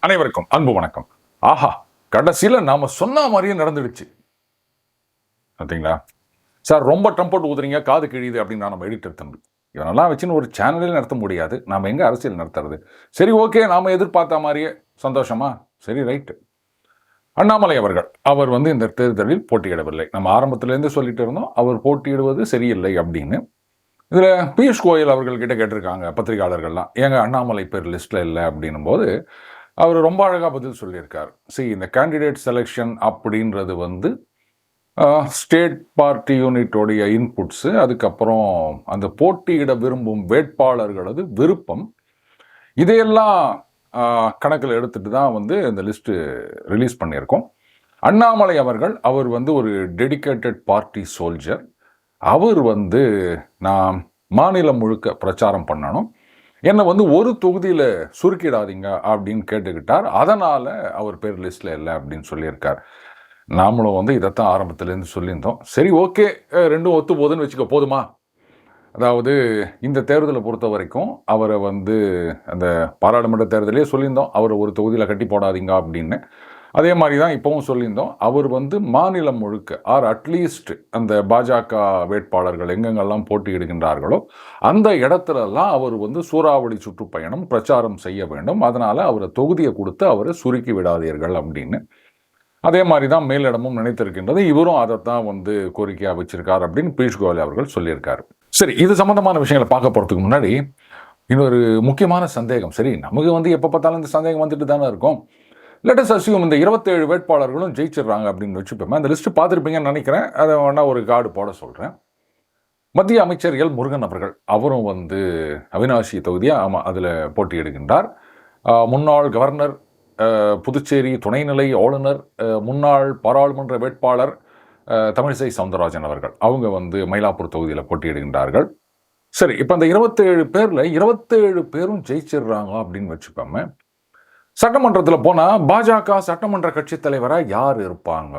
அனைவருக்கும் அன்பு வணக்கம். ஆஹா, கடைசியில் நாம சொன்ன மாதிரியே நடந்துடுச்சு பார்த்தீங்களா சார்? ரொம்ப டம்போட்டு ஊதுறீங்க, காது கிழியுது அப்படின்னு நம்ம எடிட்டர் தம்பி. இவனெல்லாம் வச்சுன்னு ஒரு சேனலே நடத்த முடியாது. நாம் எங்கே அரசியல் நடத்துறது? சரி, ஓகே, நாம் எதிர்பார்த்த மாதிரியே சந்தோஷமா? சரி, ரைட்டு. அண்ணாமலை அவர் இந்த தேர்தலில் போட்டியிடவில்லை. நம்ம ஆரம்பத்திலேருந்து சொல்லிட்டு இருந்தோம் அவர் போட்டியிடுவது சரியில்லை அப்படின்னு. இதில் பியூஷ் கோயல் அவர்கள்கிட்ட கேட்டிருக்காங்க பத்திரிகையாளர்கள்லாம், ஏங்க அண்ணாமலை பேர் லிஸ்ட்டில் இல்லை அப்படின்னும் போது அவர் ரொம்ப அழகாக பதில் சொல்லியிருக்கார். இந்த கேண்டிடேட் செலெக்ஷன் அப்படின்றது ஸ்டேட் பார்ட்டி யூனிட்டோடைய இன்புட்ஸு, அதுக்கப்புறம் அந்த போட்டியிட விரும்பும் வேட்பாளர்களது விருப்பம், இதையெல்லாம் கணக்கில் எடுத்துட்டு தான் இந்த லிஸ்ட்டு ரிலீஸ் பண்ணியிருக்கோம். அண்ணாமலை அவர் ஒரு டெடிக்கேட்டட் பார்ட்டி சோல்ஜர். அவர் நான் மாநிலம் முழுக்க பிரச்சாரம் பண்ணணும், என்னை ஒரு தொகுதியில் சுருக்கிடாதீங்க அப்படின்னு கேட்டுக்கிட்டார். அதனால் அவர் பேர் லிஸ்ட்டில் இல்லை அப்படின்னு சொல்லியிருக்கார். நாமளும் இதைத்தான் ஆரம்பத்துலேருந்து சொல்லியிருந்தோம். சரி, ஓகே, ரெண்டும் ஒத்து போகுதுன்னு வச்சுக்க, போதுமா? அதாவது இந்த தேர்தலை பொறுத்த வரைக்கும் அவரை அந்த பாராளுமன்ற தேர்தலே சொல்லியிருந்தோம், அவரை ஒரு தொகுதியில் கட்டி போடாதீங்க அப்படின்னு. அதே மாதிரி தான் இப்போவும் சொல்லியிருந்தோம், அவர் மாநிலம் முழுக்க ஆர் அட்லீஸ்ட் அந்த பாஜக வேட்பாளர்கள் எங்கெங்கெல்லாம் போட்டியிடுகின்றார்களோ அந்த இடத்துலலாம் அவர் சூறாவளி சுற்றுப்பயணம் பிரச்சாரம் செய்ய வேண்டும். அதனால் அவரை தொகுதியை கொடுத்து அவரை சுருக்கி விடாதீர்கள் அப்படின்னு. அதே மாதிரி தான் மேலிடமும் நினைத்திருக்கின்றது. இவரும் அதைத்தான் கோரிக்கையாக வச்சிருக்கார் அப்படின்னு பியூஷ் கோயல் அவர்கள் சொல்லியிருக்காரு. சரி, இது சம்பந்தமான விஷயங்களை பார்க்க போகிறதுக்கு முன்னாடி இன்னொரு முக்கியமான சந்தேகம். சரி, நமக்கு எப்போ பார்த்தாலும் இந்த சந்தேகம் வந்துட்டு தானே இருக்கும். லெட் அஸ் அஸ்யூம் இந்த 27 வேட்பாளர்களும் ஜெயிச்சிடுறாங்க அப்படின்னு வச்சுப்போம். அந்த லிஸ்ட்டு பார்த்துருப்பீங்கன்னு நினைக்கிறேன். அதை வேணா ஒரு கார்டு போட சொல்கிறேன். மத்திய அமைச்சர் எல் முருகன் அவரும் அவினாஷி தொகுதியாக அதில் போட்டியிடுகின்றார். முன்னாள் கவர்னர், புதுச்சேரி துணைநிலை ஆளுநர், முன்னாள் பாராளுமன்ற வேட்பாளர் தமிழிசை சவுந்தரராஜன் அவங்க மயிலாப்பூர் தொகுதியில் போட்டியிடுகின்றார்கள். சரி, இப்போ அந்த 27 பேரில் 27 பேரும் ஜெயிச்சிடுறாங்க அப்படின்னு வச்சுப்போமே. சட்டமன்றத்தில் போனால் பாஜக சட்டமன்ற கட்சி தலைவராக யார் இருப்பாங்க?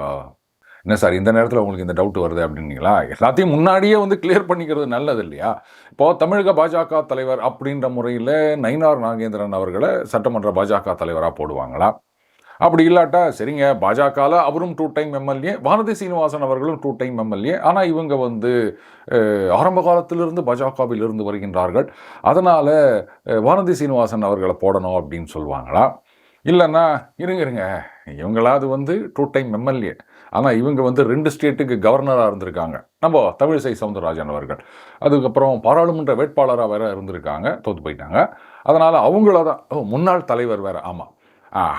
என்ன சார் இந்த நேரத்தில் உங்களுக்கு இந்த டவுட் வருது அப்படின்னீங்களா? எல்லாத்தையும் முன்னாடியே கிளியர் பண்ணிக்கிறது நல்லது இல்லையா? இப்போது தமிழக பாஜக தலைவர் அப்படின்ற முறையில் நயினார் நாகேந்திரன் அவர்களை சட்டமன்ற பாஜக தலைவராக போடுவாங்களா? அப்படி இல்லாட்டா சரிங்க, பாஜகவில் அவரும் 2 டைம் எம்எல்ஏ, வானதி சீனிவாசன் அவர்களும் 2 டைம் எம்எல்ஏ, ஆனால் இவங்க ஆரம்ப காலத்திலிருந்து பாஜகவில் இருந்து வருகின்றார்கள், அதனால் வானதி சீனிவாசன் அவர்களை போடணும் அப்படின்னு சொல்லுவாங்களா? இல்லைன்னா இருங்க, இவங்களாவது 2 டைம் எம்எல்ஏ, ஆனால் இவங்க 2 ஸ்டேட்டுக்கு கவர்னராக இருந்திருக்காங்க, நம்ம தமிழிசை சவுந்தரராஜன் அவர்கள். அதுக்கப்புறம் பாராளுமன்ற வேட்பாளராக வேற இருந்திருக்காங்க, தோற்று போயிட்டாங்க. அதனால் அவங்கள தான் முன்னாள் தலைவர் வேற. ஆமாம்,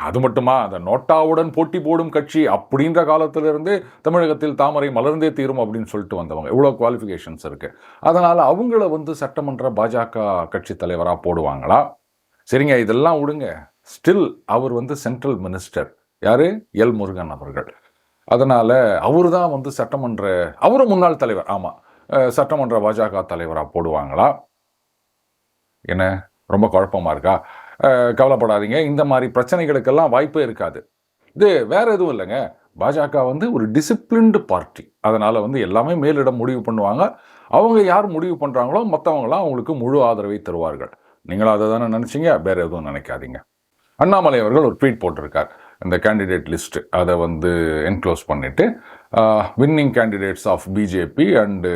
அது மட்டுமா, அந்த நோட்டாவுடன் போட்டி போடும் கட்சி அப்படின்ற காலத்திலிருந்து தமிழகத்தில் தாமரை மலர்ந்தே தீரும் அப்படின்னு சொல்லிட்டு வந்தவங்க. இவ்வளோ குவாலிஃபிகேஷன்ஸ் இருக்குது. அதனால் அவங்கள சட்டமன்ற பாஜக கட்சி தலைவராக போடுவாங்களா? சரிங்க, இதெல்லாம் விடுங்க. ஸ்டில் அவர் சென்ட்ரல் மினிஸ்டர். யார்? எல் முருகன் அவர்கள். அதனால் அவர் தான் சட்டமன்ற, அவரும் முன்னாள் தலைவர். ஆமாம், சட்டமன்ற பாஜக தலைவராக போடுவாங்களா? என்ன ரொம்ப குழப்பமாக இருக்கா? கவலைப்படாதீங்க, இந்த மாதிரி பிரச்சனைகளுக்கெல்லாம் வாய்ப்பே இருக்காது. இது வேற எதுவும் இல்லைங்க. பாஜக ஒரு டிசிப்ளின்டு பார்ட்டி. அதனால் எல்லாமே மேலிடம் முடிவு பண்ணுவாங்க. அவங்க யார் முடிவு பண்ணுறாங்களோ மற்றவங்களாம் அவங்களுக்கு முழு ஆதரவை தருவார்கள். நீங்களும் அதை தானே நினச்சிங்க, வேறு எதுவும் நினைக்காதீங்க. அண்ணாமலை அவர்கள் ஒரு ட்வீட் போட்டிருக்கார், இந்த கேண்டிடேட் லிஸ்ட்டு அதை என்க்ளோஸ் பண்ணிவிட்டு, winning candidates of BJP and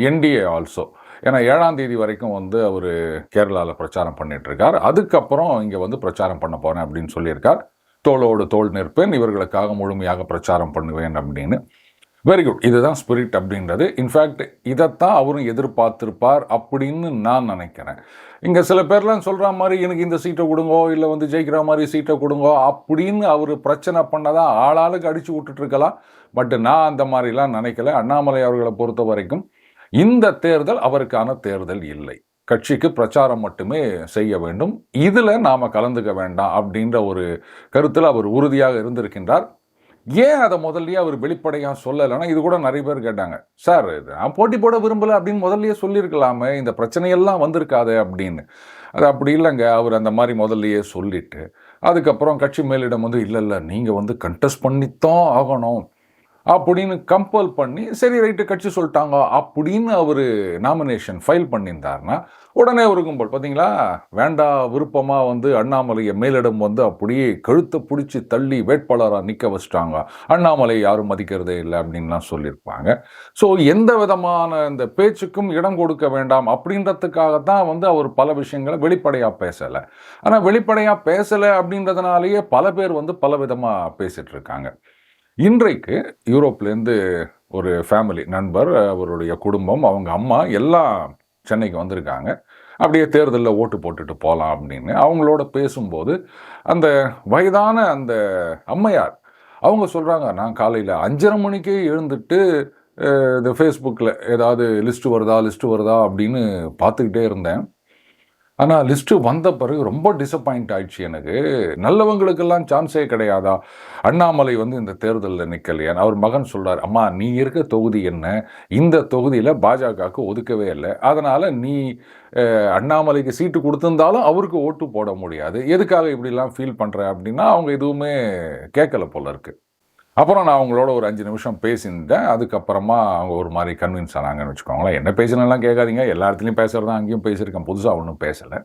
NDA also. ஏன்னா 7ஆம் தேதி வரைக்கும் அவர் கேரளாவில் பிரச்சாரம் பண்ணிகிட்ருக்கார். அதுக்கப்புறம் இங்கே பிரச்சாரம் பண்ண போகிறேன் அப்படின்னு சொல்லியிருக்கார். தோளோடு தோள் நிற்பேன், இவர்களுக்காக முழுமையாக பிரச்சாரம் பண்ணுவேன் அப்படின்னு. வெரி குட், இதுதான் ஸ்பிரிட் அப்படின்றது. இன்ஃபேக்ட் இதைத்தான் அவரும் எதிர்பார்த்திருப்பார் அப்படின்னு நான் நினைக்கிறேன். இங்கே சில பேர்லாம் சொல்கிற மாதிரி எனக்கு இந்த சீட்டை கொடுங்கோ, இல்லை ஜெயிக்கிற மாதிரி சீட்டை கொடுங்கோ அப்படின்னு அவர் பிரச்சனை பண்ணதான் ஆளாளுக்கு அடித்து விட்டுட்ருக்கலாம். பட் நான் அந்த மாதிரிலாம் நினைக்கல. அண்ணாமலை அவர்களை பொறுத்த வரைக்கும் இந்த தேர்தல் அவருக்கான தேர்தல் இல்லை. கட்சிக்கு பிரச்சாரம் மட்டுமே செய்ய வேண்டும், இதில் நாம் கலந்துக்க வேண்டாம் அப்படின்ற ஒரு கருத்தில் அவர் உறுதியாக இருந்திருக்கின்றார். ஏன் அதை முதல்லையே அவர் வெளிப்படையாக சொல்லலைன்னா, இது கூட நிறைய பேர் கேட்டாங்க, சார் நான் போட்டி போட விரும்பலை அப்படின்னு முதல்லையே சொல்லியிருக்கலாமே, இந்த பிரச்சனையெல்லாம் வந்திருக்காது அப்படின்னு. அது அப்படி இல்லைங்க, அவர் அந்த மாதிரி முதல்லையே சொல்லிட்டு அதுக்கப்புறம் கட்சி மேலிடம் இல்லை நீங்கள் கண்டெஸ்ட் பண்ணித்தான் ஆகணும், அப்படின்னு கம்பல் பண்ணி சரி ரைட்டு கட்சி சொல்லிட்டாங்க அப்படின்னு அவர் நாமினேஷன் ஃபைல் பண்ணியிருந்தாருன்னா உடனே ஒரு கும்பல் பார்த்தீங்களா வேண்டா விருப்பமாக வந்து அண்ணாமலையை மேலிடம் வந்து அப்படியே கழுத்தை பிடிச்சி தள்ளி வேட்பாளராக நிற்க வச்சிட்டாங்க, அண்ணாமலை யாரும் மதிக்கிறதே இல்லை அப்படின்லாம் சொல்லியிருப்பாங்க. ஸோ எந்த விதமான இந்த பேச்சுக்கும் இடம் கொடுக்க வேண்டாம் அப்படின்றதுக்காகத்தான் வந்து அவர் பல விஷயங்களை வெளிப்படையாக பேசலை. ஆனால் வெளிப்படையாக பேசலை அப்படின்றதுனாலேயே பல பேர் வந்து பல விதமாக பேசிட்டு இருக்காங்க. இன்றைக்கு யூரோப்லேருந்து ஒரு ஃபேமிலி நண்பர், அவருடைய குடும்பம், அவங்க அம்மா எல்லாம் சென்னைக்கு வந்திருக்காங்க. அப்படியே தேர்தலில் ஓட்டு போட்டுட்டு போகலாம் அப்படின்னு அவங்களோட பேசும்போது அந்த வயதான அந்த அம்மையார் அவங்க சொல்கிறாங்க, நான் காலையில் 5:30 மணிக்கே எழுந்துட்டு இந்த ஃபேஸ்புக்கில் ஏதாவது லிஸ்ட்டு வருதா அப்படின்னு பார்த்துக்கிட்டே இருந்தேன். ஆனால் லிஸ்ட்டு வந்த பிறகு ரொம்ப டிசப்பாயிண்ட் ஆயிடுச்சு எனக்கு. நல்லவங்களுக்கெல்லாம் சான்ஸே கிடையாதா? அண்ணாமலை வந்து இந்த தேர்தலில் நிற்கலையா? அவர் மகன் சொல்கிறார், அம்மா நீ இருக்க தொகுதி என்ன? இந்த தொகுதியில் பாஜகவுக்கு ஒதுக்கவே இல்லை. அதனால் நீ அண்ணாமலைக்கு சீட்டு கொடுத்துருந்தாலும் அவருக்கு ஓட்டு போட முடியாது. எதுக்காக இப்படிலாம் ஃபீல் பண்ணுற அப்படின்னா அவங்க எதுவுமே கேட்கல போல இருக்குது. அப்புறம் நான் அவங்களோட ஒரு 5 நிமிஷம் பேசியிருந்தேன். அதுக்கப்புறமா அவங்க ஒரு மாதிரி கன்வின்ஸ் ஆனாங்கன்னு வச்சுக்கோங்களேன். என்ன பேசினெல்லாம் கேட்காதீங்க, எல்லா இடத்துலையும் பேசுகிறது தான், அங்கேயும் பேசியிருக்கேன், புதுசாக ஒன்றும் பேசலை.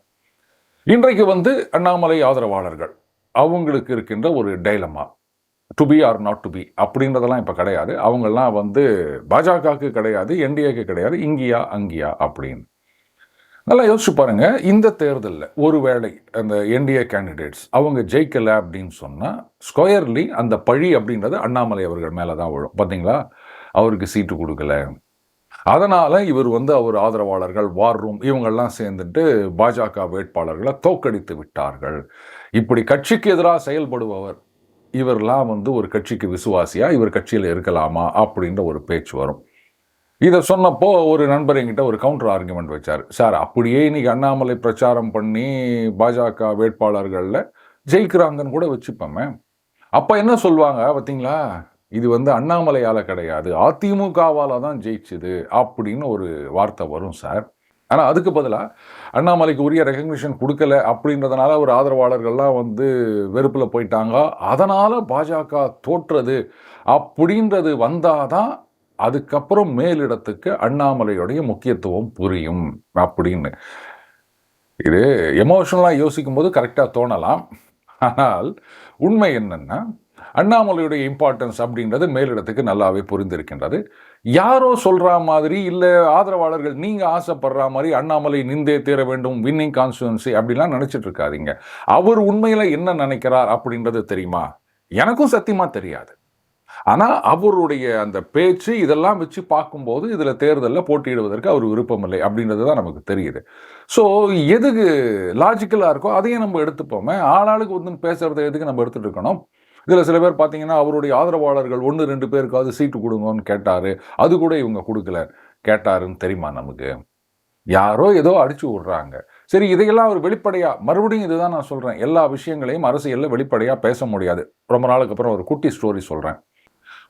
இன்றைக்கு வந்து அண்ணாமலை ஆதரவாளர்கள் அவங்களுக்கு இருக்கின்ற ஒரு dilemma, to be or not to be அப்படின்றதெல்லாம் இப்போ கிடையாது. அவங்கெல்லாம் வந்து பாஜகவுக்கு கிடையாது, என்டிஏக்கு கிடையாது, இங்கேயா அங்கேயா அப்படின்னு நல்லா யோசிச்சு பாருங்க. இந்த தேர்தலில் ஒருவேளை அந்த என்டிஏ கேண்டிடேட்ஸ் அவங்க ஜெயிக்கலை அப்படின்னு சொன்னால் ஸ்கொயர்லி அந்த பழி அப்படின்றது அண்ணாமலை அவர்கள் மேலே தான் விழும். பார்த்தீங்களா, அவருக்கு சீட்டு கொடுக்கல, அதனால் இவர் வந்து அவர் ஆதரவாளர்கள் வார் ரூம் இவங்கெல்லாம் சேர்ந்துட்டு பாஜக வேட்பாளர்களை தோற்கடித்து விட்டார்கள். இப்படி கட்சிக்கு எதிராக செயல்படுபவர் இவரெல்லாம் வந்து ஒரு கட்சிக்கு விசுவாசியா, இவர் கட்சியில் இருக்கலாமா அப்படின்ற ஒரு பேச்சு வரும். இதை சொன்னப்போ ஒரு நண்பர் என்கிட்ட ஒரு கவுண்டர் ஆர்குமெண்ட் வச்சார். சார், அப்படியே இன்னைக்கு அண்ணாமலை பிரச்சாரம் பண்ணி பாஜக வேட்பாளர்களில் ஜெயிக்கிறாங்கன்னு கூட வச்சுப்போமே, அப்போ என்ன சொல்லுவாங்க பார்த்தீங்களா, இது வந்து அண்ணாமலையால் கிடையாது, அதிமுகவால் தான் ஜெயிச்சுது அப்படின்னு ஒரு வார்த்தை வரும் சார். ஆனால் அதுக்கு பதிலாக அண்ணாமலைக்கு உரிய ரெகக்னிஷன் கொடுக்கல அப்படின்றதுனால ஒரு ஆதரவாளர்கள்லாம் வந்து வெறுப்பில் போயிட்டாங்க, அதனால் பாஜக தோற்றது அப்படின்றது வந்தாதான் அதுக்கப்புறம் மேலிடத்துக்கு அண்ணாமலையுடைய முக்கியத்துவம் புரியும் அப்படின்னு. இது எமோஷனலாக யோசிக்கும் போது கரெக்டாக தோணலாம். ஆனால் உண்மை என்னன்னா, அண்ணாமலையுடைய இம்பார்ட்டன்ஸ் அப்படின்றது மேலிடத்துக்கு நல்லாவே புரிந்திருக்கின்றது. யாரோ சொல்கிற மாதிரி இல்லை ஆதரவாளர்கள் நீங்கள் ஆசைப்படுற மாதிரி அண்ணாமலை நிந்தே தீர வேண்டும், வின்னிங் கான்ஸ்டிடுவன்சி அப்படிலாம் நினச்சிட்டு இருக்காதீங்க. அவர் உண்மையில் என்ன நினைக்கிறார் அப்படின்றது தெரியுமா? எனக்கும் சத்தியமாக தெரியாது. ஆனால் அவருடைய அந்த பேச்சு இதெல்லாம் வச்சு பார்க்கும்போது இதில் தேர்தலில் போட்டியிடுவதற்கு அவர் விருப்பமில்லை அப்படின்றது தான் நமக்கு தெரியுது. ஸோ எதுக்கு லாஜிக்கலாக இருக்கோ அதையும் நம்ம எடுத்துப்போமே. ஆளாளுக்கு வந்து பேசுகிறத எதுக்கு நம்ம எடுத்துகிட்டு இருக்கணும்? இதில் சில பேர் பார்த்தீங்கன்னா அவருடைய ஆதரவாளர்கள் 1-2 பேருக்காவது சீட்டு கொடுங்கன்னு கேட்டார், அது கூட இவங்க கொடுக்கல. கேட்டாருன்னு தெரியுமா நமக்கு? யாரோ ஏதோ அடிச்சு விட்றாங்க. சரி, இதையெல்லாம் அவர் வெளிப்படையாக, மறுபடியும் இதுதான் நான் சொல்கிறேன், எல்லா விஷயங்களையும் அரசியலில் வெளிப்படையாக பேச முடியாது. ரொம்ப நாளுக்கு அப்புறம் ஒரு குட்டி ஸ்டோரி சொல்கிறேன்.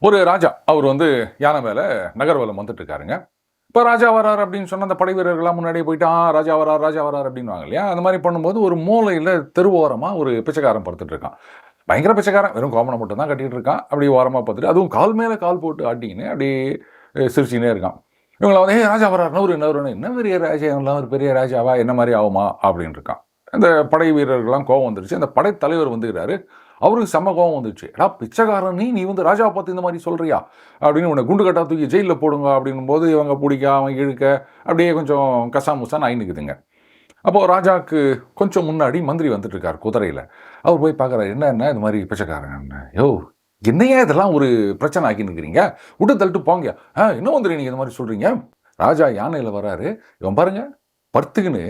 ஒரு ராஜா அவர் வந்து யானை மேலே நகர்வலம் வந்துட்டு இருக்காருங்க. இப்போ ராஜா வரார் அப்படின்னு சொன்னால் அந்த படை வீரர்கள்லாம் முன்னாடியே போயிட்டு ராஜா வரார் அப்படின்வாங்க இல்லையா? அந்த மாதிரி பண்ணும்போது ஒரு மூலையில் தெருவோரமாக ஒரு பிச்சைக்காரன் படுத்துட்டு இருக்கான். பயங்கர பிச்சைக்காரன், வெறும் கோமனை மட்டும் தான் கட்டிகிட்டு இருக்கான். அப்படி ஓரமாக பார்த்துட்டு அதுவும் கால் மேலே கால் போட்டு ஆட்டிக்கின்னு அப்படியே சிரிச்சினே இருக்கான். இவங்களை வந்து ராஜா வரார் நவரு என்ன பெரிய ராஜா, இவங்களாம் ஒரு பெரிய ராஜாவா, என்ன மாதிரி ஆகுமா அப்படின்னு இருக்கான். அந்த படை வீரர்கள்லாம் கோவம் வந்துருச்சு. அந்த படைத்தலைவர் வந்துக்கிறாரு. அவருக்கு செம்ம கோவம் வந்துச்சு. பிச்சைக்காரன் நீ வந்து ராஜாவை பார்த்து இந்த மாதிரி சொல்கிறியா அப்படின்னு உன்னை குண்டு கட்டா தூக்கி ஜெயிலில் போடுங்க அப்படின்னும் போது இவங்க பிடிக்க அவன் இழுக்க அப்படியே கொஞ்சம் கசாமுசான்னு ஆயினுக்குதுங்க. அப்போது ராஜாவுக்கு கொஞ்சம் முன்னாடி மந்திரி வந்துட்டு இருக்கார் குதிரையில். அவர் போய் பார்க்குறாரு, என்ன இது மாதிரி பிச்சைக்காரன், யோ என்னையா இதெல்லாம் ஒரு பிரச்சனை ஆக்கின்னு இருக்கிறீங்க, விட்டு தள்ளிட்டு போங்க, என்ன வந்துரு நீங்கள் இந்த மாதிரி சொல்கிறீங்க. ராஜா யானையில் வராரு. இவன் பாருங்க படுத்துக்கின்னு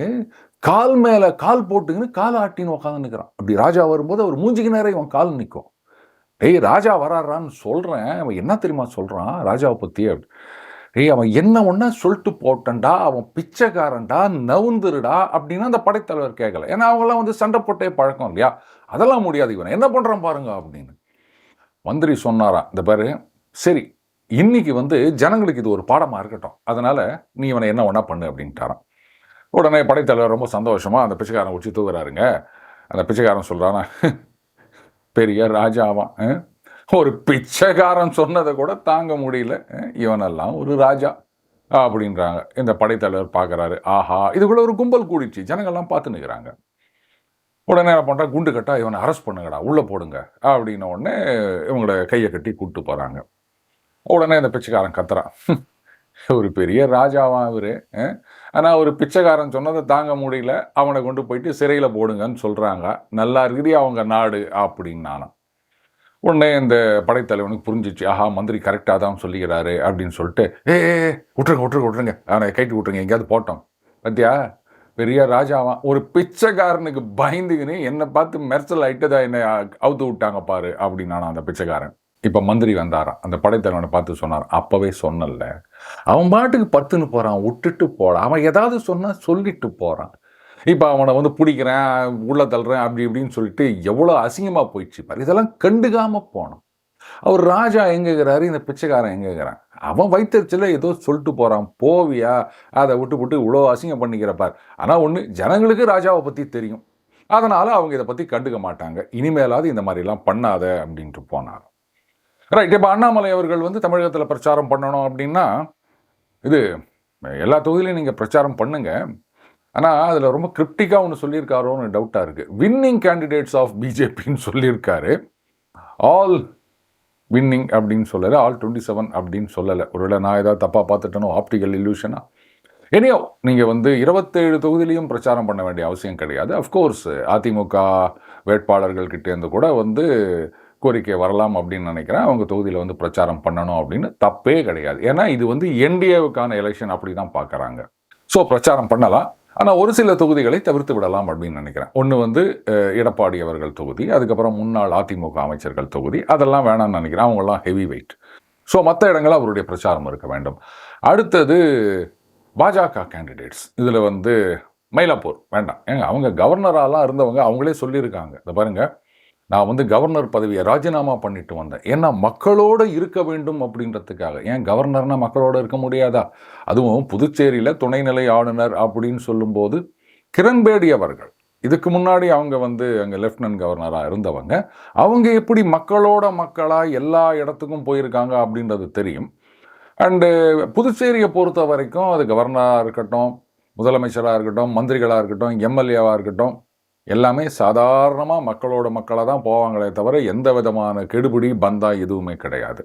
கால் மேலே கால் போட்டுக்கின்னு காலை ஆட்டின்னு உக்காந்துன்னுக்கிறான். அப்படி ராஜா வரும்போது அவர் மூஞ்சிக்கு நேரம் இவன் கால் நிற்கும். ராஜா வராறான்னு சொல்கிறேன், அவன் என்ன தெரியுமா சொல்கிறான் ராஜாவை பற்றி? அவன் என்ன ஒன்றா சொல்லிட்டு போட்டண்டா, அவன் பிச்சைக்காரன்டா, நவுந்துருடா அப்படின்னா அந்த படைத்தலைவர் கேட்கல. ஏன்னா அவங்கெல்லாம் வந்து சண்டை போட்டே பழக்கம் இல்லையா, அதெல்லாம் முடியாது, இவன் என்ன பண்ணுறான் பாருங்க அப்படின்னு. மந்திரி சொன்னாராம், இந்த பாரு சரி இன்னைக்கு வந்து ஜனங்களுக்கு இது ஒரு பாடமாக இருக்கட்டும், அதனால் நீ இவனை என்ன ஒன்றா பண்ணு அப்படின்ட்டாரான். உடனே படைத்தலைவர் ரொம்ப சந்தோஷமாக அந்த பிச்சைக்காரன் உச்சி தூக்குறாருங்க. அந்த பிச்சைக்காரன் சொல்கிறானா, பெரிய ராஜாவான், ஒரு பிச்சைக்காரன் சொன்னதை கூட தாங்க முடியல. இவனெல்லாம் ஒரு ராஜா அப்படின்றாங்க. இந்த படைத்தலைவர் பார்க்குறாரு. ஆஹா, இதுக்குள்ள ஒரு கும்பல் கூடிச்சு. ஜனங்கள்லாம் பார்த்து நிற்கிறாங்க. உடனே என்ன பண்ணுறா, குண்டு கட்டா இவனை அரெஸ்ட் பண்ணுங்கடா, உள்ளே போடுங்க அப்படின்ன உடனே இவங்கள கையை கட்டி கூப்பிட்டு போகிறாங்க. உடனே இந்த பிச்சைக்காரன் கத்துறான். ஒரு பெரிய ராஜாவான் இவரு, ஆனால் ஒரு பிச்சைக்காரன் சொன்னதை தாங்க முடியல, அவனை கொண்டு போயிட்டு சிறையில் போடுங்கன்னு சொல்கிறாங்க. நல்லா இருக்குது அவங்க நாடு அப்படின்னானா. உடனே இந்த படைத்தலைவனுக்கு புரிஞ்சிச்சு. ஆஹா, மந்திரி கரெக்டாக தான் சொல்லிக்கிறாரு அப்படின்னு சொல்லிட்டு, விட்டுருங்க அவனை கைட்டு விட்டுருங்க, எங்கேயாவது போட்டோம். பத்தியா, பெரிய ராஜாவான், ஒரு பிச்சைக்காரனுக்கு பயந்துக்குன்னு என்னை பார்த்து மெர்சல் ஆகிட்டு தான் என்னை அவுத்து விட்டாங்க பாரு அப்படின்னானா அந்த பிச்சைக்காரன். இப்போ மந்திரி வந்தாராம். அந்த படைத்தலைவனை பார்த்து சொன்னார், அப்போவே சொன்னல, அவன் பாட்டுக்கு பத்துன்னு போகிறான், விட்டுட்டு போகிறான். அவன் ஏதாவது சொன்னால் சொல்லிட்டு போகிறான். இப்போ அவனை வந்து பிடிக்கிறேன், உள்ள தள்ளுறேன் அப்படி இப்படின்னு சொல்லிட்டு எவ்வளோ அசிங்கமாக போயிடுச்சு பாரு. இதெல்லாம் கண்டுக்காமல் போனோம். அவர் ராஜா எங்கேங்கிறாரு, இந்த பிச்சைக்காரன் எங்கேங்கிறான். அவன் வைத்தறிச்சல ஏதோ சொல்லிட்டு போகிறான், போவியா அதை விட்டு இவ்வளோ அசிங்கம் பண்ணிக்கிறப்பார். ஆனால் ஒன்று, ஜனங்களுக்கு ராஜாவை பற்றி தெரியும், அதனால் அவங்க இதை பற்றி கண்டுக்க மாட்டாங்க. இனிமேலாவது இந்த மாதிரிலாம் பண்ணாத அப்படின்ட்டு போனார். ரைட். இப்போ அண்ணாமலை அவர்கள் வந்து தமிழகத்தில் பிரச்சாரம் பண்ணணும் அப்படின்னா, இது எல்லா தொகுதியிலையும் நீங்கள் பிரச்சாரம் பண்ணுங்க. ஆனால் அதில் ரொம்ப கிரிப்டிக்காக ஒன்று சொல்லியிருக்காரோன்னு டவுட்டாக இருக்குது. வின்னிங் கேண்டிடேட்ஸ் ஆஃப் பிஜேபின்னு சொல்லியிருக்காரு. ஆல் வின்னிங் அப்படின்னு சொல்லலை, ஆல் 27 அப்படின்னு சொல்லலை. ஒருவேளை நான் ஏதாவது தப்பாக பார்த்துட்டேனோ, ஆப்டிக்கல் இல்யூஷனா. எனியோ நீங்கள் வந்து 27 தொகுதியிலையும் பிரச்சாரம் பண்ண வேண்டிய அவசியம் கிடையாது. அஃப்கோர்ஸ் அதிமுக வேட்பாளர்கள்கிட்டேருந்து கூட வந்து கோரிக்கை வரலாம் அப்படின்னு நினைக்கிறேன். அவங்க தொகுதியில் வந்து பிரச்சாரம் பண்ணணும் அப்படின்னு தப்பே கிடையாது. ஏன்னா இது வந்து என்டிஏவுக்கான எலெக்ஷன் அப்படி தான் பார்க்குறாங்க. ஸோ பிரச்சாரம் பண்ணலாம். ஆனால் ஒரு சில தொகுதிகளை தவிர்த்து விடலாம் அப்படின்னு நினைக்கிறேன். ஒன்று வந்து எடப்பாடி அவர்கள் தொகுதி, அதுக்கப்புறம் முன்னாள் அதிமுக அமைச்சர்கள் தொகுதி, அதெல்லாம் வேணாம்னு நினைக்கிறேன். அவங்களாம் ஹெவி வெயிட். ஸோ மற்ற இடங்களில் அவருடைய பிரச்சாரம் இருக்க வேண்டும். அடுத்தது பாஜக கேண்டிடேட்ஸ். இதில் வந்து மயிலாப்பூர் வேண்டாம். ஏங்க, அவங்க கவர்னராலாம் இருந்தவங்க அவங்களே சொல்லியிருக்காங்க, இதை பாருங்கள், நான் வந்து கவர்னர் பதவியை ராஜினாமா பண்ணிட்டு வந்தேன். ஏன்னா மக்களோடு இருக்க வேண்டும் அப்படின்றதுக்காக. ஏன் கவர்னர்னா மக்களோடு இருக்க முடியாதா? அதுவும் புதுச்சேரியில் துணைநிலை ஆளுநர் அப்படின்னு சொல்லும்போது கிரண்பேடி அவர்கள், இதுக்கு முன்னாடி அவங்க வந்து அங்கே லெஃப்டினன்ட் கவர்னராக இருந்தவங்க, அவங்க எப்படி மக்களாக எல்லா இடத்துக்கும் போயிருக்காங்க அப்படின்றது தெரியும். அண்டு புதுச்சேரியை பொறுத்த வரைக்கும் அது கவர்னராக இருக்கட்டும், முதலமைச்சராக இருக்கட்டும், மந்திரிகளாக இருக்கட்டும், எம்எல்ஏவாக இருக்கட்டும், எல்லாமே சாதாரணமாக மக்களாக தான் போவாங்களே தவிர எந்த விதமான கெடுபிடி பந்தா எதுவுமே கிடையாது.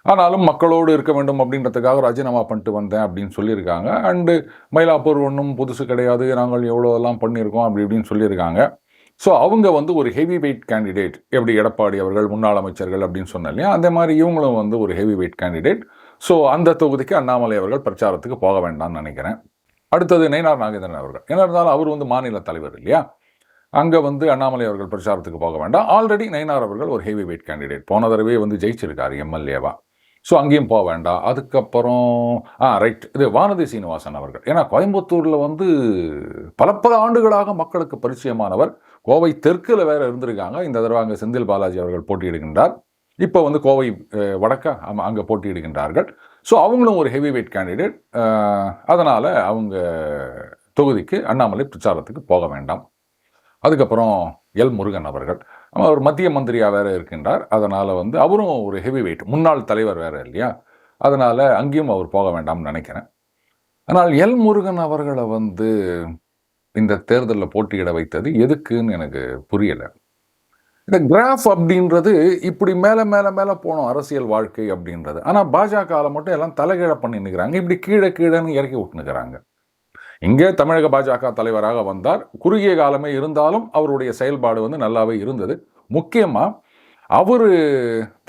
ஆனாலும் மக்களோடு இருக்க வேண்டும் அப்படின்றதுக்காக ராஜினாமா பண்ணிட்டு வந்தேன் அப்படின்னு சொல்லியிருக்காங்க. அண்டு மயிலாப்பூர் ஒன்றும் புதுசு கிடையாது, நாங்கள் எவ்வளோலாம் பண்ணியிருக்கோம் அப்படி இப்படின்னு சொல்லியிருக்காங்க. ஸோ அவங்க வந்து ஒரு ஹெவி வெயிட் கேண்டிடேட். எப்படி எடப்பாடி அவர்கள் முன்னாள் அமைச்சர்கள் அப்படின்னு சொன்னேன் இல்லையா, அந்த மாதிரி இவங்களும் வந்து ஒரு ஹெவி வெயிட் கேண்டிடேட். ஸோ அந்த தொகுதிக்கு அண்ணாமலை அவர்கள் பிரச்சாரத்துக்கு போக வேண்டாம்னு நினைக்கிறேன். அடுத்தது நயினார் நாகேந்திரன் அவர்கள். என்ன இருந்தாலும் அவர் வந்து மாநில தலைவர் இல்லையா, அங்கே வந்து அண்ணாமலை அவர்கள் பிரச்சாரத்துக்கு போக வேண்டாம். ஆல்ரெடி நயினார் அவர்கள் ஒரு ஹெவி வெயிட் கேண்டிடேட், போன தடவை வந்து ஜெயிச்சிருக்காரு எம்எல்ஏவா. ஸோ அங்கேயும் போக வேண்டாம். அதுக்கப்புறம் ரைட், இது வானதி சீனிவாசன் அவர்கள். ஏன்னா கோயம்புத்தூரில் வந்து பல ஆண்டுகளாக மக்களுக்கு பரிச்சயமானவர். கோவை தெற்கில் வேற இருந்திருக்காங்க. இந்த தடவை அங்கே செந்தில் பாலாஜி அவர்கள் போட்டியிடுகின்றார். இப்போ வந்து கோவை வடக்க அங்கே போட்டியிடுகின்றார்கள். ஸோ அவங்களும் ஒரு ஹெவி வெயிட் கேண்டிடேட். அதனால் அவங்க தொகுதிக்கு அண்ணாமலை பிரச்சாரத்துக்கு போக வேண்டாம். அதுக்கப்புறம் எல் முருகன் அவர்கள், அவர் மத்திய மந்திரியாக வேறு இருக்கின்றார். அதனால் வந்து அவரும் ஒரு ஹெவி வெயிட், முன்னாள் தலைவர் வேறு இல்லையா, அதனால் அங்கேயும் அவர் போக வேண்டாம்னு நினைக்கிறேன். ஆனால் எல் முருகன் அவர்களை வந்து இந்த தேர்தலில் போட்டியிட வைத்தது எதுக்குன்னு எனக்கு புரியலை. இந்த கிராஃப் அப்படின்றது இப்படி மேலே மேலே மேலே போனோம் அரசியல் வாழ்க்கை அப்படின்றது. ஆனால் பாஜகவில் மட்டும் எல்லாம் தலைகீழ பண்ணி நிற்கிறாங்க, இப்படி கீழேன்னு இறக்கி விட்டுனுக்கிறாங்க. இங்கே தமிழக பாஜக தலைவராக வந்தார், குறுகிய காலமே இருந்தாலும் அவருடைய செயல்பாடு வந்து நல்லாவே இருந்தது. முக்கியமாக அவர்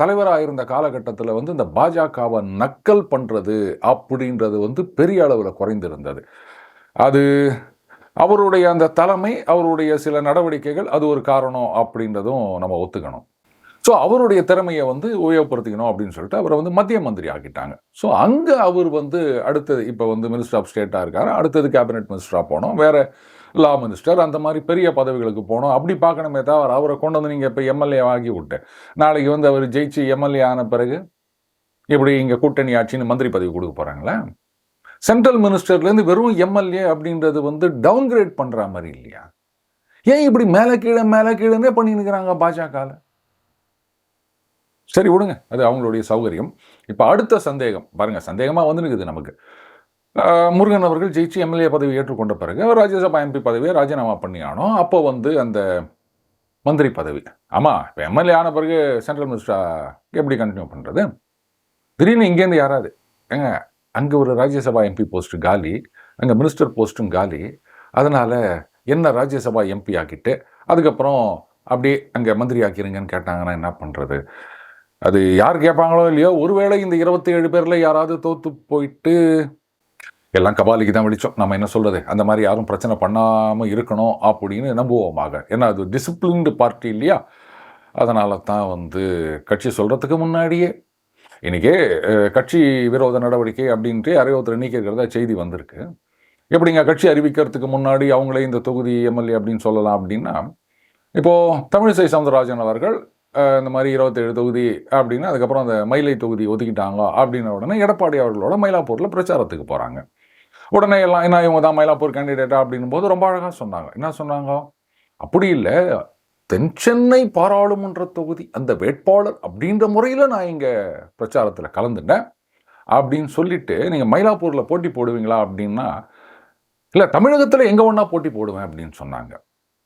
தலைவராக இருந்த காலகட்டத்தில் வந்து இந்த பாஜகவை நக்கல் பண்ணுறது அப்படின்றது வந்து பெரிய அளவில் குறைந்திருந்தது. அது அவருடைய அந்த தலைமை, அவருடைய சில நடவடிக்கைகள், அது ஒரு காரணம் அப்படின்றதும் நம்ம ஒத்துக்கணும். ஸோ அவருடைய திறமையை வந்து உபயோகப்படுத்திக்கணும் அப்படின்னு சொல்லிட்டு அவரை வந்து மத்திய மந்திரி ஆக்கிட்டாங்க. ஸோ அங்கே அவர் வந்து அடுத்தது இப்போ வந்து மினிஸ்டர் ஆஃப் ஸ்டேட்டாக இருக்கார், அடுத்தது கேபினெட் மினிஸ்டராக போனோம், வேறு லா மினிஸ்டர், அந்த மாதிரி பெரிய பதவிகளுக்கு போனோம். அப்படி பார்க்கணுமே தவிர அவரை கொண்டு வந்து நீங்கள் இப்போ எம்எல்ஏ ஆகி விட்டு நாளைக்கு வந்து அவர் ஜெயிச்சு எம்எல்ஏ ஆன பிறகு இப்படி இங்கே கூட்டணி ஆட்சின்னு மந்திரி பதவி கொடுக்க போகிறாங்களே. சென்ட்ரல் மினிஸ்டர்லேருந்து வெறும் எம்எல்ஏ அப்படின்றது வந்து டவுன்கிரேட் பண்ணுற மாதிரி இல்லையா? ஏன் இப்படி மேலே கீழேன்னே பண்ணிருக்கிறாங்க பாஜகவில்? சரி விடுங்க, அது அவங்களுடைய சௌகரியம். இப்போ அடுத்த சந்தேகம் பாருங்கள், சந்தேகமாக வந்துருக்குது நமக்கு. முருகன் அவர்கள் ஜெயிச்சு எம்எல்ஏ பதவி ஏற்றுக்கொண்ட பிறகு அவர் ராஜ்யசபா எம்பி பதவியை ராஜினாமா பண்ணி ஆனோம். அப்போ வந்து அந்த மந்திரி பதவி, ஆமாம் இப்போ எம்எல்ஏ ஆன பிறகு சென்ட்ரல் மினிஸ்டராக எப்படி கண்டினியூ பண்ணுறது? திடீர்னு இங்கேருந்து யாராவது ஏங்க அங்கே ஒரு ராஜ்யசபா எம்பி போஸ்ட்டு காலி, அங்கே மினிஸ்டர் போஸ்ட்டும் காலி, அதனால் என்ன ராஜ்யசபா எம்பி ஆக்கிட்டு அதுக்கப்புறம் அப்படியே அங்கே மந்திரி ஆக்கிருங்கன்னு கேட்டாங்கன்னா என்ன பண்ணுறது? அது யார் கேட்பாங்களோ இல்லையோ, ஒருவேளை இந்த 27 பேரில் யாராவது தோற்று போயிட்டு எல்லாம் கபாலிக்கு தான் வெடிச்சோம், நம்ம என்ன சொல்கிறது, அந்த மாதிரி யாரும் பிரச்சனை பண்ணாமல் இருக்கணும் அப்படின்னு நம்புவோமாக. ஏன்னா அது டிசிப்ளின்டு பார்ட்டி இல்லையா? அதனால தான் வந்து கட்சி சொல்கிறதுக்கு முன்னாடியே இன்றைக்கே கட்சி விரோத நடவடிக்கை அப்படின்ட்டு யாரையோ ஒருத்தர் நீக்கிறதா செய்தி வந்திருக்கு. எப்படிங்க கட்சி அறிவிக்கிறதுக்கு முன்னாடி அவங்களே இந்த தொகுதி எம்எல்ஏ அப்படின்னு சொல்லலாம் அப்படின்னா, இப்போது தமிழிசை சவுந்தரராஜன் அவர்கள் இந்த மாதிரி 27 தொகுதி அப்படின்னு அதுக்கப்புறம் அந்த மயிலை தொகுதி ஒதுக்கிட்டாங்க அப்படின்ன உடனே எடப்பாடி அவர்களோட மயிலாப்பூரில் பிரச்சாரத்துக்கு போகிறாங்க. உடனே எல்லாம் என்ன இவங்க தான் மயிலாப்பூர் கேண்டிடேட்டா அப்படின்னும் போது ரொம்ப அழகாக சொன்னாங்க. என்ன சொன்னாங்க? அப்படி இல்லை, தென்சென்னை பாராளுமன்ற தொகுதி அந்த வேட்பாளர் அப்படின்ற முறையில் நான் இங்கே பிரச்சாரத்தில் கலந்துட்டேன் அப்படின்னு சொல்லிட்டு நீங்கள் மயிலாப்பூரில் போட்டி போடுவீங்களா அப்படின்னா, இல்லை தமிழகத்தில் எங்கே ஒன்றா போட்டி போடுவேன் அப்படின்னு சொன்னாங்க.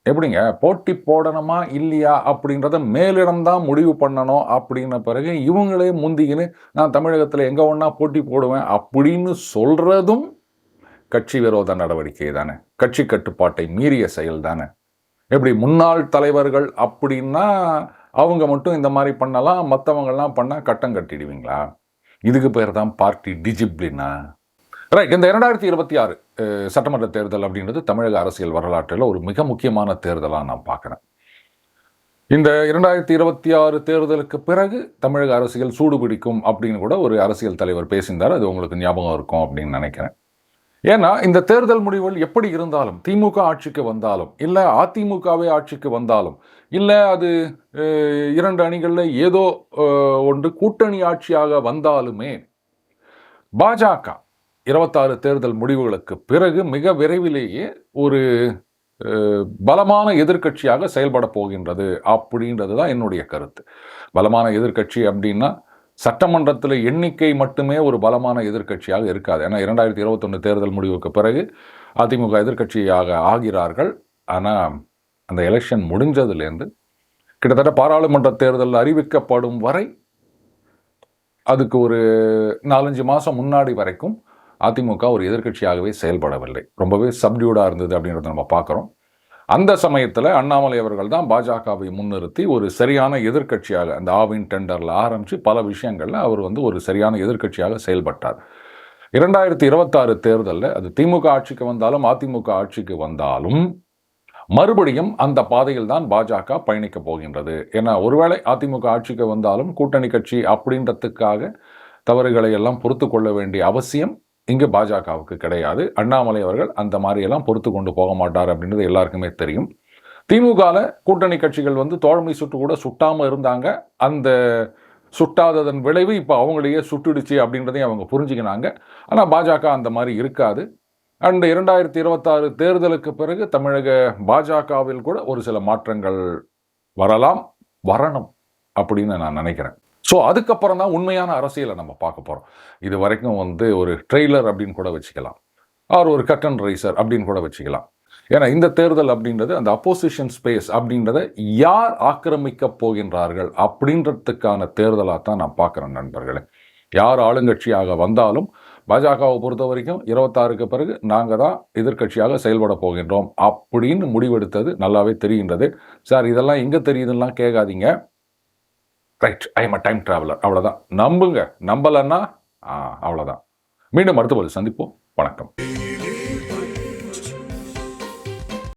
எப்படிங்க போட்டி போடணுமா இல்லையா அப்படின்றத மேலிடம்தான் முடிவு பண்ணணும் அப்படின்ன பிறகு இவங்களே முந்திக்கின்னு நான் தமிழகத்தில் எங்கே ஒன்றா போட்டி போடுவேன் அப்படின்னு சொல்கிறதும் கட்சி விரோத நடவடிக்கை தானே, கட்சி கட்டுப்பாட்டை மீறிய செயல் தானே. எப்படி முன்னாள் தலைவர்கள் அப்படின்னா அவங்க மட்டும் இந்த மாதிரி பண்ணலாம், மற்றவங்கள்லாம் பண்ணால் கட்டம் கட்டிடுவீங்களா? இதுக்கு பேர் தான் பார்ட்டி டிசிப்ளினா? ரைட். இந்த 2026 சட்டமன்ற தேர்தல் அப்படின்றது தமிழக அரசியல் வரலாற்றில் ஒரு மிக முக்கியமான தேர்தலாக நான் பார்க்குறேன். இந்த 2026 தேர்தலுக்கு பிறகு தமிழக அரசியல் சூடு பிடிக்கும் அப்படின்னு கூட ஒரு அரசியல் தலைவர் பேசியிருந்தார். அது உங்களுக்கு ஞாபகம் இருக்கும் அப்படின்னு நினைக்கிறேன். ஏன்னா இந்த தேர்தல் முடிவுகள் எப்படி இருந்தாலும், திமுக ஆட்சிக்கு வந்தாலும் இல்லை அதிமுகவே ஆட்சிக்கு வந்தாலும் இல்லை அது 2 அணிகளில் ஏதோ ஒன்று கூட்டணி ஆட்சியாக வந்தாலுமே பாஜக 26 தேர்தல் முடிவுகளுக்கு பிறகு மிக விரைவிலேயே ஒரு பலமான எதிர்க்கட்சியாக செயல்பட போகின்றது அப்படின்றது தான் என்னுடைய கருத்து. பலமான எதிர்க்கட்சி அப்படின்னா சட்டமன்றத்தில் எண்ணிக்கை மட்டுமே ஒரு பலமான எதிர்க்கட்சியாக இருக்காது. ஏன்னா 2021 தேர்தல் முடிவுக்கு பிறகு அதிமுக எதிர்க்கட்சியாக ஆகிறார்கள். ஆனால் அந்த எலெக்ஷன் முடிஞ்சதுலேருந்து கிட்டத்தட்ட பாராளுமன்ற தேர்தல் அறிவிக்கப்படும் வரை அதுக்கு ஒரு 4-5 மாதம் முன்னாடி வரைக்கும் அதிமுக ஒரு எதிர்க்கட்சியாகவே செயல்படவில்லை. ரொம்பவே சப்டியூடாக இருந்தது அப்படின்றத நம்ம பார்க்குறோம். அந்த சமயத்தில் அண்ணாமலை அவர்கள் தான் பாஜகவை முன்னிறுத்தி ஒரு சரியான எதிர்க்கட்சியாக அந்த ஆவின் டெண்டரில் ஆரம்பித்து பல விஷயங்களில் அவர் வந்து ஒரு சரியான எதிர்க்கட்சியாக செயல்பட்டார். 2026 தேர்தலில் அது திமுக ஆட்சிக்கு வந்தாலும் அதிமுக ஆட்சிக்கு வந்தாலும் மறுபடியும் அந்த பாதையில் தான் பாஜக பயணிக்கப் போகின்றது. ஏன்னா ஒருவேளை அதிமுக ஆட்சிக்கு வந்தாலும் கூட்டணி கட்சி அப்படின்றதுக்காக தவறுகளை எல்லாம் பொறுத்து கொள்ள வேண்டிய அவசியம் இங்கே பாஜகவுக்கு கிடையாது. அண்ணாமலை அவர்கள் அந்த மாதிரியெல்லாம் பொறுத்து கொண்டு போக மாட்டார் அப்படின்றது எல்லாருக்குமே தெரியும். திமுகவில் கூட்டணி கட்சிகள் வந்து தோழமை சுட்டு கூட சுட்டாமல் இருந்தாங்க. அந்த சுட்டாததன் விளைவு இப்போ அவங்களையே சுட்டுடுச்சு அப்படின்றதையும் அவங்க புரிஞ்சுக்கினாங்க. ஆனால் பாஜக அந்த மாதிரி இருக்காது. அண்ட் 2026 தேர்தலுக்கு பிறகு தமிழக பாஜகவில் கூட ஒரு சில மாற்றங்கள் வரணும் அப்படின்னு நான் நினைக்கிறேன். ஸோ அதுக்கப்புறம் தான் உண்மையான அரசியலை நம்ம பார்க்க போகிறோம். இது வரைக்கும் வந்து ஒரு ட்ரெய்லர் அப்படின்னு கூட வச்சுக்கலாம், ஆர் ஒரு கர்டன் ரைசர் அப்படின்னு கூட வச்சுக்கலாம். ஏன்னா இந்த தேர்தல் அப்படின்றது அந்த அப்போசிஷன் ஸ்பேஸ் அப்படின்றத யார் ஆக்கிரமிக்க போகின்றார்கள் அப்படின்றதுக்கான தேர்தலாக தான் நான் பார்க்குறேன் நண்பர்களே. யார் ஆளுங்கட்சியாக வந்தாலும் பாஜகவை பொறுத்த வரைக்கும் 26க்கு பிறகு நாங்கள் தான் எதிர்க்கட்சியாக செயல்பட போகின்றோம் அப்படின்னு முடிவெடுத்தது நல்லாவே தெரிகின்றது. சார் இதெல்லாம் எங்கே தெரியுதுன்னெலாம் கேட்காதீங்க. Right, I am a time traveller, அவ்வளோதான். நம்புங்க, நம்பலைன்னா அவ்வளோதான். மீண்டும் அடுத்த போது சந்திப்போம். வணக்கம்.